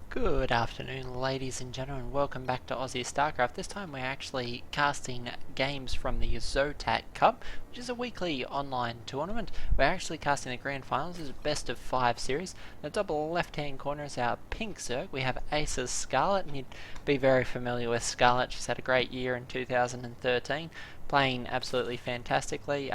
Good afternoon, ladies and gentlemen. Welcome back to Aussie StarCraft. This time we're actually casting games from the Zotac Cup, which is a weekly online tournament. We're actually casting the grand finals. This is a best of 5 series. In the top left-hand corner is our pink Zerg. We have Ace's Scarlett, and you'd be very familiar with Scarlett. She's had a great year in 2013. Playing absolutely fantastically.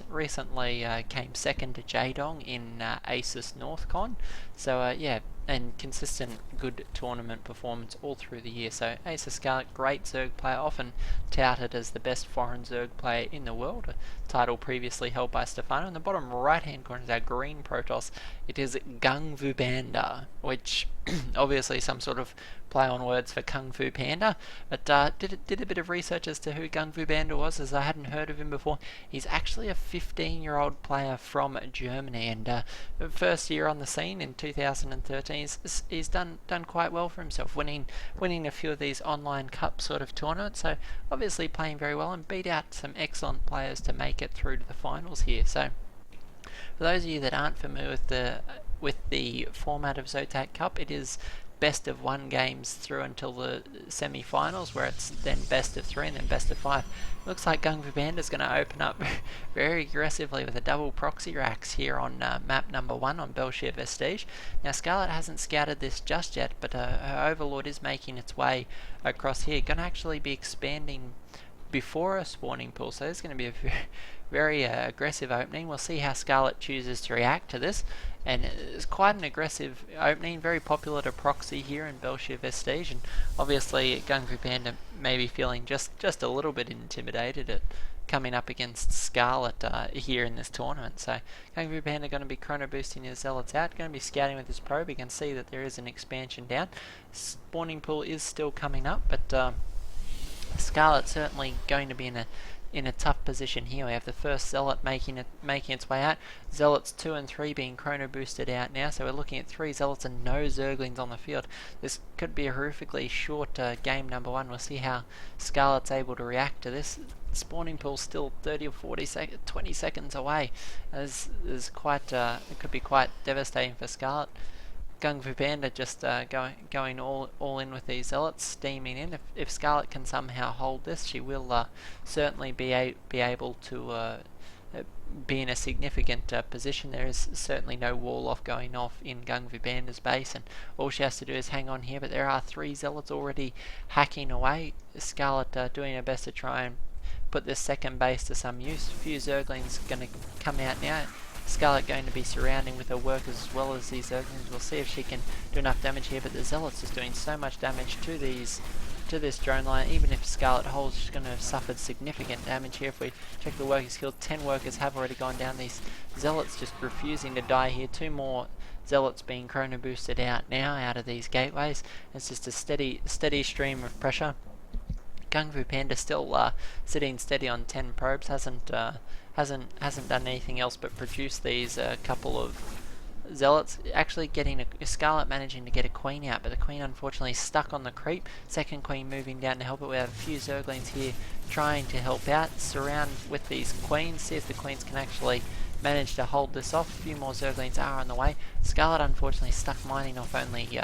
Recently came second to Jadong in Aces NorthCon. So yeah, and consistent good tournament performance all through the year. So Ace Scarlett, great Zerg player, often touted as the best foreign Zerg player in the world, a title previously held by Stefano. In the bottom right hand corner is our green Protoss. It is GungFuBanda, which obviously some sort of play on words for Kung Fu Panda, but did a bit of research as to who GungFuBanda was, as I hadn't heard of him before. He's actually a 15-year-old player from Germany, and first year on the scene in 2013. He's done quite well for himself, winning a few of these online cup sort of tournaments. So obviously playing very well and beat out some excellent players to make it through to the finals here. So for those of you that aren't familiar with the format of Zotac Cup, it is best of 1 games through until the semi-finals, where it's then best of 3 and then best of 5. Looks like GungFuBanda is going to open up very aggressively with a double proxy racks here on map number 1 on Belshire Vestige. Now Scarlett hasn't scouted this just yet, but her Overlord is making its way across here. Going to actually be expanding before a spawning pool, so it's going to be a very aggressive opening. We'll see how Scarlett chooses to react to this, and it's quite an aggressive opening, very popular to proxy here in Belshire Vestige, and obviously GungFuBanda may be feeling just a little bit intimidated at coming up against Scarlett here in this tournament. So GungFuBanda going to be chrono boosting his zealots out, going to be scouting with his probe. You can see that there is an expansion down. Spawning pool is still coming up, but Scarlett's certainly going to be in a tough position here. We have the first Zealot making its way out. Zealots 2 and 3 being chrono boosted out now, so we're looking at 3 Zealots and no Zerglings on the field. This could be a horrifically short game number 1. We'll see how Scarlett's able to react to this. Spawning pool still 30 or 40 seconds, 20 seconds away. Is quite it could be quite devastating for Scarlett. GungFuBanda just going all in with these zealots, steaming in. If Scarlett can somehow hold this, she will certainly be able to be in a significant position. There is certainly no wall off going off in GungFuBanda's base, and all she has to do is hang on here. But there are 3 zealots already hacking away. Scarlett doing her best to try and put this second base to some use. A few Zerglings going to come out now. Scarlett going to be surrounding with her workers as well as these Zerglings. We'll see if she can do enough damage here, but the Zealot's just doing so much damage to this drone line. Even if Scarlett holds, she's going to have suffered significant damage here. If we check the workers killed, 10 workers have already gone down. These Zealots just refusing to die here. 2 more Zealots being chrono boosted out now out of these gateways. It's just a steady stream of pressure. GungFuBanda still sitting steady on 10 probes, hasn't done anything else but produce these couple of Zealots. Actually getting a Scarlett managing to get a Queen out, but the Queen unfortunately stuck on the creep. Second Queen moving down to help it. We have a few Zerglings here trying to help out, surround with these Queens, see if the Queens can actually manage to hold this off. A few more Zerglings are on the way. Scarlett unfortunately stuck mining off only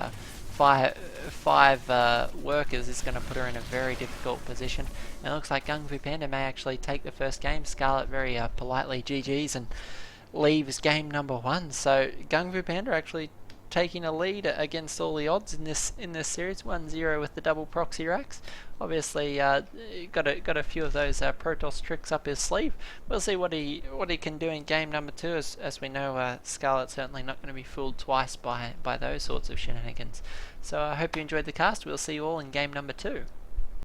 five workers is going to put her in a very difficult position. And it looks like GungFuBanda may actually take the first game. Scarlett very politely GG's and leaves game number 1. So GungFuBanda actually taking a lead against all the odds in this series, 1-0 with the double proxy racks. Obviously got a few of those Protoss tricks up his sleeve. We'll see what he can do in game number 2. As we know, Scarlett's certainly not going to be fooled twice by those sorts of shenanigans. So I hope you enjoyed the cast. We'll see you all in game number 2.